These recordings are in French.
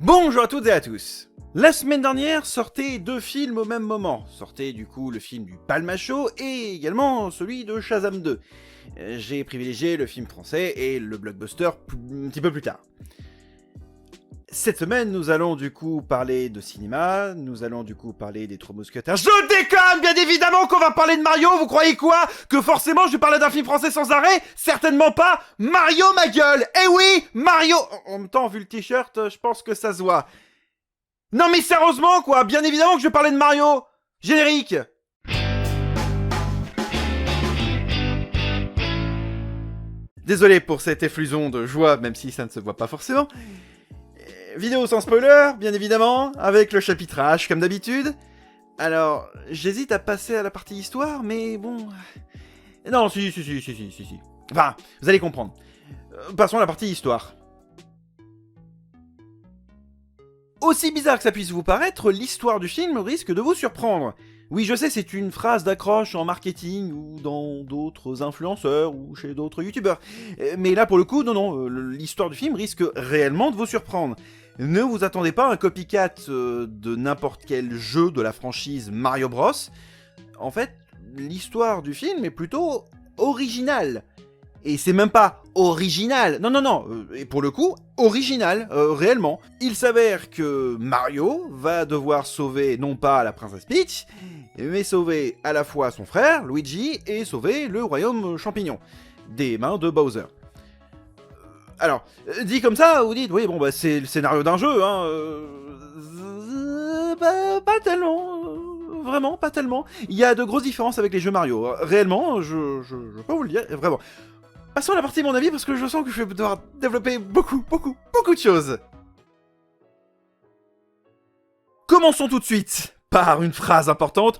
Bonjour à toutes et à tous. La semaine dernière sortaient deux films au même moment. Sortait du coup le film du Palmacho et également celui de Shazam 2. J'ai privilégié le film français et le blockbuster un petit peu plus tard. Cette semaine, nous allons du coup parler de cinéma, nous allons du coup parler des Trois Mousquetaires. Je déconne, bien évidemment qu'on va parler de Mario, vous croyez quoi? Que forcément je parlais d'un film français sans arrêt? Certainement pas. Mario ma gueule. Eh oui, Mario. En même temps, vu le t-shirt, je pense que ça se voit. Non mais sérieusement quoi, bien évidemment que je parlais de Mario. Générique. Désolé pour cette efflusion de joie, même si ça ne se voit pas forcément. Vidéo sans spoiler, bien évidemment, avec le chapitrage comme d'habitude. Alors, j'hésite à passer à la partie histoire, mais bon... Non, si. Enfin, vous allez comprendre. Passons à la partie histoire. Aussi bizarre que ça puisse vous paraître, l'histoire du film risque de vous surprendre. Oui, je sais, c'est une phrase d'accroche en marketing, ou dans d'autres influenceurs, ou chez d'autres youtubeurs. Mais là, pour le coup, non, l'histoire du film risque réellement de vous surprendre. Ne vous attendez pas à un copycat de n'importe quel jeu de la franchise Mario Bros. En fait, l'histoire du film est plutôt originale. Et c'est même pas original, non, et pour le coup, original, réellement. Il s'avère que Mario va devoir sauver non pas la princesse Peach, mais sauver à la fois son frère, Luigi, et sauver le royaume champignon, des mains de Bowser. Alors, dit comme ça, vous dites, oui, bon, bah c'est le scénario d'un jeu, hein, pas tellement, vraiment, pas tellement. Il y a de grosses différences avec les jeux Mario, réellement, je peux vous le dire, vraiment. Passons à la partie de mon avis parce que je sens que je vais devoir développer beaucoup de choses. Commençons tout de suite par une phrase importante.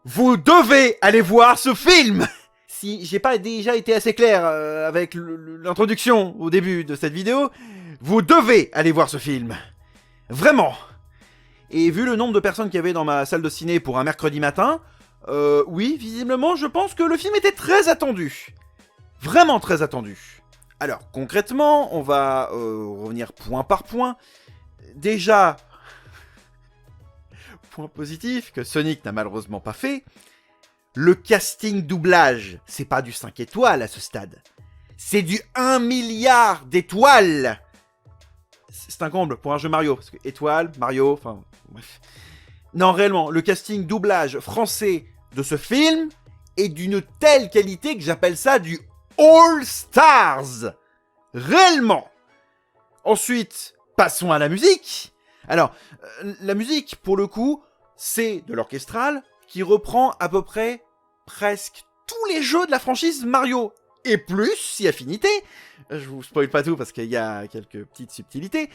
Vous devez aller voir ce film. Si j'ai pas déjà été assez clair avec l'introduction au début de cette vidéo, vous devez aller voir ce film. Vraiment. Et vu le nombre de personnes qu'il y avait dans ma salle de ciné pour un mercredi matin, oui, visiblement, je pense que le film était très attendu. Vraiment très attendu. Alors, concrètement, on va revenir point par point. Déjà, point positif que Sonic n'a malheureusement pas fait, le casting doublage, c'est pas du 5 étoiles à ce stade. C'est du 1 milliard d'étoiles. C'est un comble pour un jeu Mario, parce que étoiles, Mario, enfin, bref. Non, réellement, le casting doublage français de ce film est d'une telle qualité que j'appelle ça du All Stars. Réellement. Ensuite, passons à la musique. Alors, la musique, pour le coup, c'est de l'orchestral qui reprend à peu près presque tous les jeux de la franchise Mario. Et plus, si affinité. Je vous spoil pas tout parce qu'il y a quelques petites subtilités.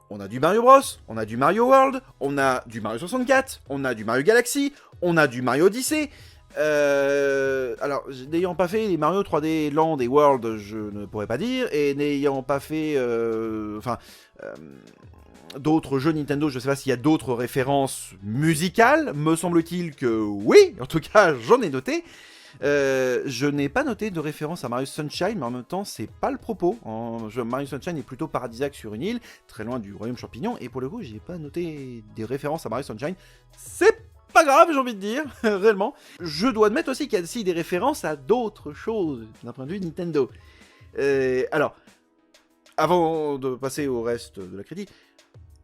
On a du Mario Bros, on a du Mario World, on a du Mario 64, on a du Mario Galaxy, on a du Mario Odyssey. Alors, n'ayant pas fait les Mario 3D Land et World, je ne pourrais pas dire, et n'ayant pas fait, d'autres jeux Nintendo, je sais pas s'il y a d'autres références musicales, me semble-t-il que oui, en tout cas, j'en ai noté. Je n'ai pas noté de référence à Mario Sunshine, mais en même temps, c'est pas le propos. Mario Sunshine est plutôt paradisiaque sur une île, très loin du royaume champignon, et pour le coup, j'ai pas noté des références à Mario Sunshine. C'est pas grave, j'ai envie de dire, réellement. Je dois admettre aussi qu'il y a aussi des références à d'autres choses, d'un point de vue Nintendo. Alors, avant de passer au reste de la critique,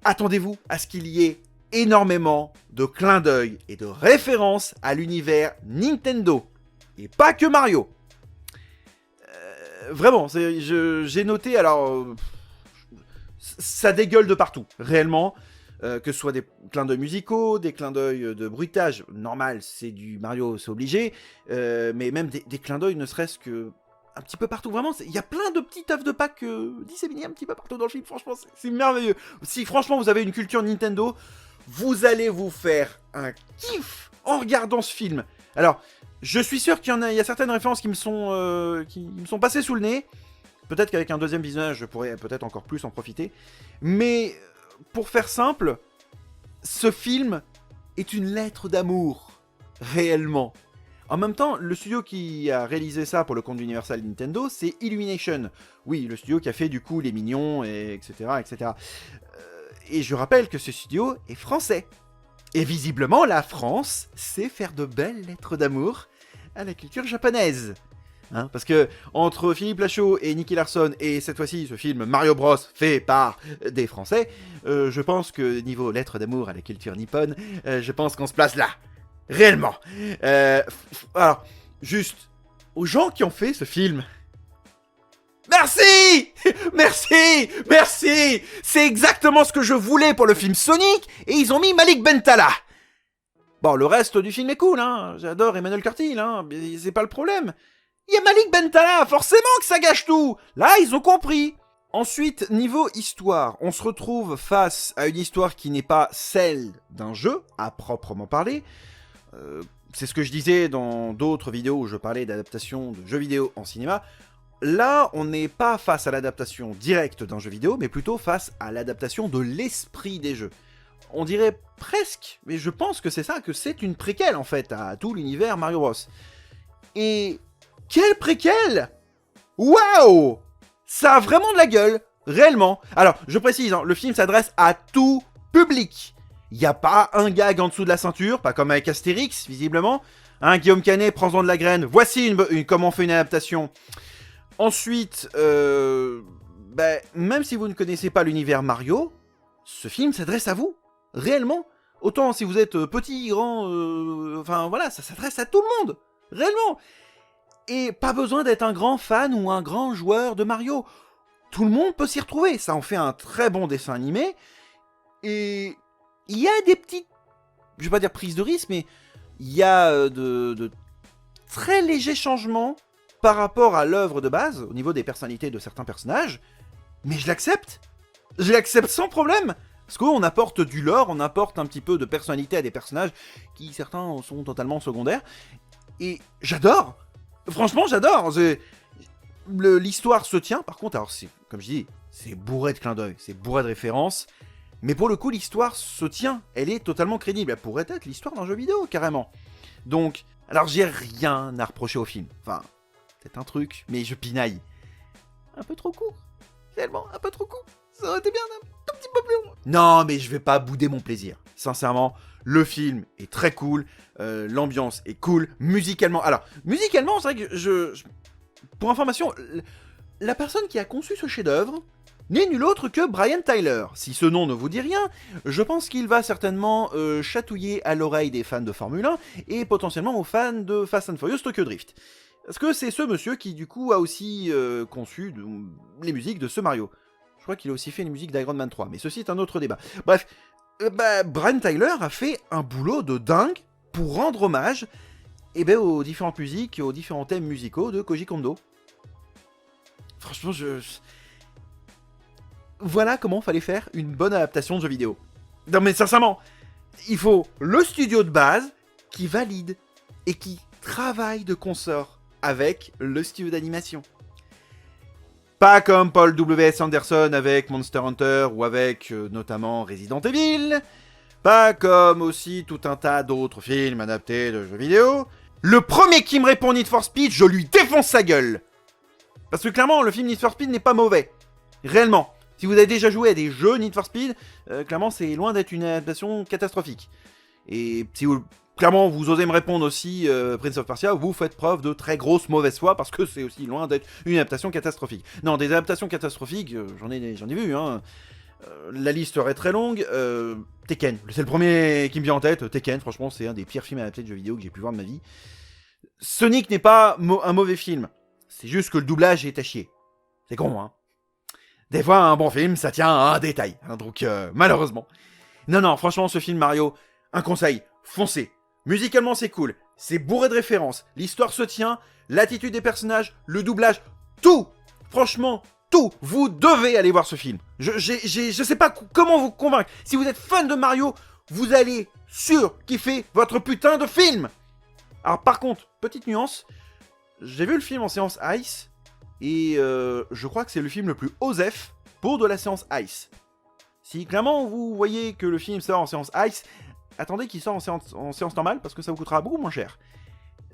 attendez-vous à ce qu'il y ait énormément de clins d'œil et de références à l'univers Nintendo. Et pas que Mario. Vraiment, j'ai noté, alors... ça dégueule de partout, réellement. Que ce soit des clins d'œil musicaux, des clins d'œil de bruitage, normal, c'est du Mario, c'est obligé, mais même des clins d'œil, ne serait-ce que un petit peu partout, vraiment, il y a plein de petits œufs de Pâques disséminés un petit peu partout dans le film, franchement, c'est merveilleux. Si franchement vous avez une culture Nintendo, vous allez vous faire un kiff en regardant ce film. Alors, je suis sûr qu'il y a certaines références qui me sont passées sous le nez, peut-être qu'avec un deuxième visionnage, je pourrais peut-être encore plus en profiter, mais... pour faire simple, ce film est une lettre d'amour, réellement. En même temps, le studio qui a réalisé ça pour le compte d'Universal Nintendo, c'est Illumination. Oui, le studio qui a fait du coup les Mignons, etc. Et je rappelle que ce studio est français. Et visiblement, la France sait faire de belles lettres d'amour à la culture japonaise. Hein, parce que entre Philippe Lachaud et Nicky Larson, et cette fois-ci ce film Mario Bros fait par des Français, je pense que niveau lettres d'amour à la culture nippone, je pense qu'on se place là. Réellement. Alors, juste, aux gens qui ont fait ce film... Merci! Merci! Merci! C'est exactement ce que je voulais pour le film Sonic, et ils ont mis Malik Bentala. Bon, le reste du film est cool, hein. J'adore Emmanuel Curtil, hein. C'est pas le problème. Il y a Malik Bentala, forcément que ça gâche tout. Là, ils ont compris. Ensuite, niveau histoire, on se retrouve face à une histoire qui n'est pas celle d'un jeu, à proprement parler. C'est ce que je disais dans d'autres vidéos où je parlais d'adaptation de jeux vidéo en cinéma. Là, on n'est pas face à l'adaptation directe d'un jeu vidéo, mais plutôt face à l'adaptation de l'esprit des jeux. On dirait presque, mais je pense que c'est ça, que c'est une préquelle en fait à tout l'univers Mario Bros. Et quelle préquelle! Waouh! Ça a vraiment de la gueule, réellement. Alors, je précise, hein, le film s'adresse à tout public. Il n'y a pas un gag en dessous de la ceinture, pas comme avec Astérix, visiblement. Hein, Guillaume Canet, prends-en de la graine. Voici comment on fait une adaptation. Ensuite, même si vous ne connaissez pas l'univers Mario, ce film s'adresse à vous, réellement. Autant si vous êtes petit, grand, enfin voilà, ça s'adresse à tout le monde, réellement. Et pas besoin d'être un grand fan ou un grand joueur de Mario. Tout le monde peut s'y retrouver, ça en fait un très bon dessin animé. Et il y a des petites, je vais pas dire prises de risque, mais il y a de très légers changements par rapport à l'œuvre de base, au niveau des personnalités de certains personnages, mais je l'accepte sans problème, parce qu'on apporte du lore, on apporte un petit peu de personnalité à des personnages qui, certains, sont totalement secondaires, et j'adore, franchement j'adore, l'histoire se tient, par contre, alors comme je dis, c'est bourré de clins d'œil, c'est bourré de références, mais pour le coup l'histoire se tient, elle est totalement crédible, elle pourrait être l'histoire d'un jeu vidéo, carrément. Donc, alors j'ai rien à reprocher au film, enfin... C'est un truc, mais je pinaille. Un peu trop court. Réellement, un peu trop court. Ça aurait été bien un tout petit peu plus long. Non, mais je vais pas bouder mon plaisir. Sincèrement, le film est très cool. L'ambiance est cool. Musicalement, alors, musicalement, c'est vrai que pour information, la personne qui a conçu ce chef-d'œuvre n'est nul autre que Brian Tyler. Si ce nom ne vous dit rien, je pense qu'il va certainement chatouiller à l'oreille des fans de Formule 1 et potentiellement aux fans de Fast and Furious Tokyo Drift. Parce que c'est ce monsieur qui, du coup, a aussi conçu les musiques de ce Mario. Je crois qu'il a aussi fait les musiques d'Iron Man 3, mais ceci est un autre débat. Bref, Brian Tyler a fait un boulot de dingue pour rendre hommage aux différentes musiques et aux différents thèmes musicaux de Koji Kondo. Franchement, voilà comment fallait faire une bonne adaptation de jeu vidéo. Non mais sincèrement, il faut le studio de base qui valide et qui travaille de consort avec le studio d'animation. Pas comme Paul W.S. Anderson avec Monster Hunter ou avec notamment Resident Evil. Pas comme aussi tout un tas d'autres films adaptés de jeux vidéo. Le premier qui me répond Need for Speed, je lui défonce sa gueule. Parce que clairement, le film Need for Speed n'est pas mauvais. Réellement. Si vous avez déjà joué à des jeux Need for Speed, clairement c'est loin d'être une adaptation catastrophique. Et si vous... Clairement, vous osez me répondre aussi, Prince of Persia, vous faites preuve de très grosse mauvaise foi, parce que c'est aussi loin d'être une adaptation catastrophique. Non, des adaptations catastrophiques, j'en ai vu, hein. La liste serait très longue. Tekken, c'est le premier qui me vient en tête. Tekken, franchement, c'est un des pires films adaptés de jeux vidéo que j'ai pu voir de ma vie. Sonic n'est pas un mauvais film. C'est juste que le doublage est à chier. C'est con, hein. Des fois, un bon film, ça tient à un détail. Hein, donc, malheureusement. Non, franchement, ce film Mario, un conseil, foncez. Musicalement, c'est cool. C'est bourré de références. L'histoire se tient. L'attitude des personnages, le doublage, tout. Franchement, tout. Vous devez aller voir ce film. Je sais pas comment vous convaincre. Si vous êtes fan de Mario, vous allez kiffer votre putain de film. Alors, par contre, petite nuance. J'ai vu le film en séance Ice. Et je crois que c'est le film le plus osef pour de la séance Ice. Si clairement vous voyez que le film sort en séance Ice, attendez qu'il sorte en séance normale parce que ça vous coûtera beaucoup moins cher.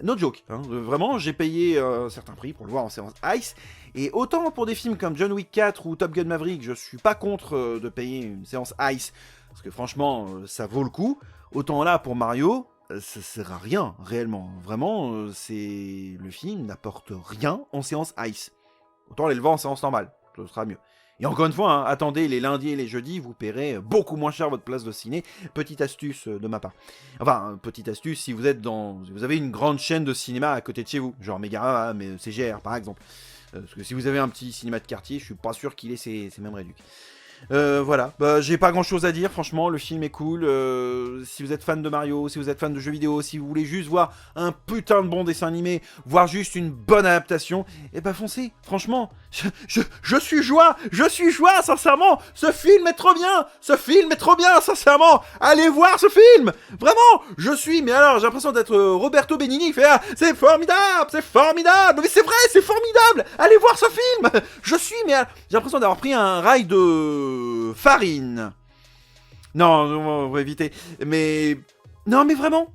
No joke, hein. Vraiment, j'ai payé un certain prix pour le voir en séance Ice. Et autant pour des films comme John Wick 4 ou Top Gun Maverick, je suis pas contre de payer une séance Ice, parce que franchement, ça vaut le coup. Autant là, pour Mario, ça sert à rien, réellement. Vraiment, le film n'apporte rien en séance Ice. Autant aller le voir en séance normale, ce sera mieux. Et encore une fois, hein, attendez les lundis et les jeudis, vous paierez beaucoup moins cher votre place de ciné. Petite astuce de ma part. Enfin, petite astuce si vous avez une grande chaîne de cinéma à côté de chez vous, genre Megara, mais CGR par exemple. Parce que si vous avez un petit cinéma de quartier, je suis pas sûr qu'il ait ces mêmes réducs. Voilà, j'ai pas grand chose à dire, franchement, le film est cool. Si vous êtes fan de Mario, si vous êtes fan de jeux vidéo, si vous voulez juste voir un putain de bon dessin animé, voir juste une bonne adaptation, et bah foncez, franchement, je suis joie, sincèrement, ce film est trop bien, sincèrement, allez voir ce film, vraiment, mais alors, j'ai l'impression d'être Roberto Benigni, il fait, ah, c'est formidable, mais c'est vrai, c'est formidable, allez voir ce film, j'ai l'impression d'avoir pris un rail de farine. Non, on va éviter. Mais non, mais vraiment,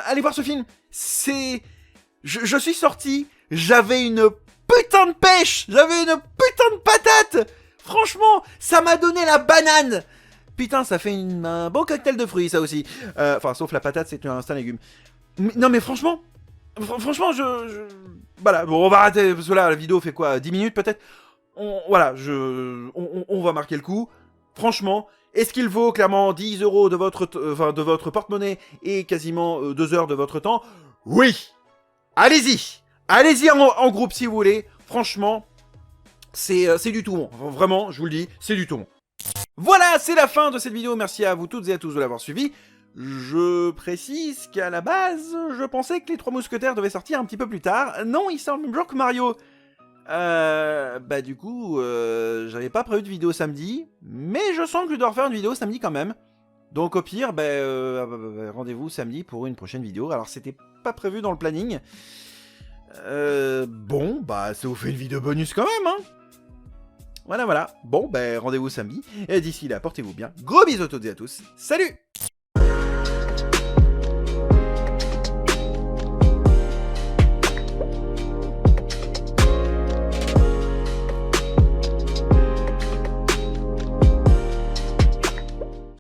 allez voir ce film. Je suis sorti, j'avais une putain de pêche, j'avais une putain de patate. Franchement, ça m'a donné la banane. Putain, ça fait un bon cocktail de fruits, ça aussi. Enfin, sauf la patate, c'est un légume. Non, mais franchement, voilà, bon, on va arrêter, parce que là, la vidéo fait quoi, 10 minutes peut-être. On va marquer le coup. Franchement, est-ce qu'il vaut clairement 10 € de votre porte-monnaie et quasiment 2 heures de votre temps? Oui. Allez-y en groupe si vous voulez. Franchement, c'est du tout bon. Vraiment, je vous le dis, c'est du tout bon. Voilà, c'est la fin de cette vidéo. Merci à vous toutes et à tous de l'avoir suivi. Je précise qu'à la base, je pensais que les 3 mousquetaires devaient sortir un petit peu plus tard. Non, ils sortent le même jour que Mario. Du coup, j'avais pas prévu de vidéo samedi, mais je sens que je dois refaire une vidéo samedi quand même. Donc au pire, rendez-vous samedi pour une prochaine vidéo. Alors c'était pas prévu dans le planning. Ça vous fait une vidéo bonus quand même, hein. Voilà. Bon, rendez-vous samedi. Et d'ici là, portez-vous bien. Gros bisous à toutes et à tous. Salut!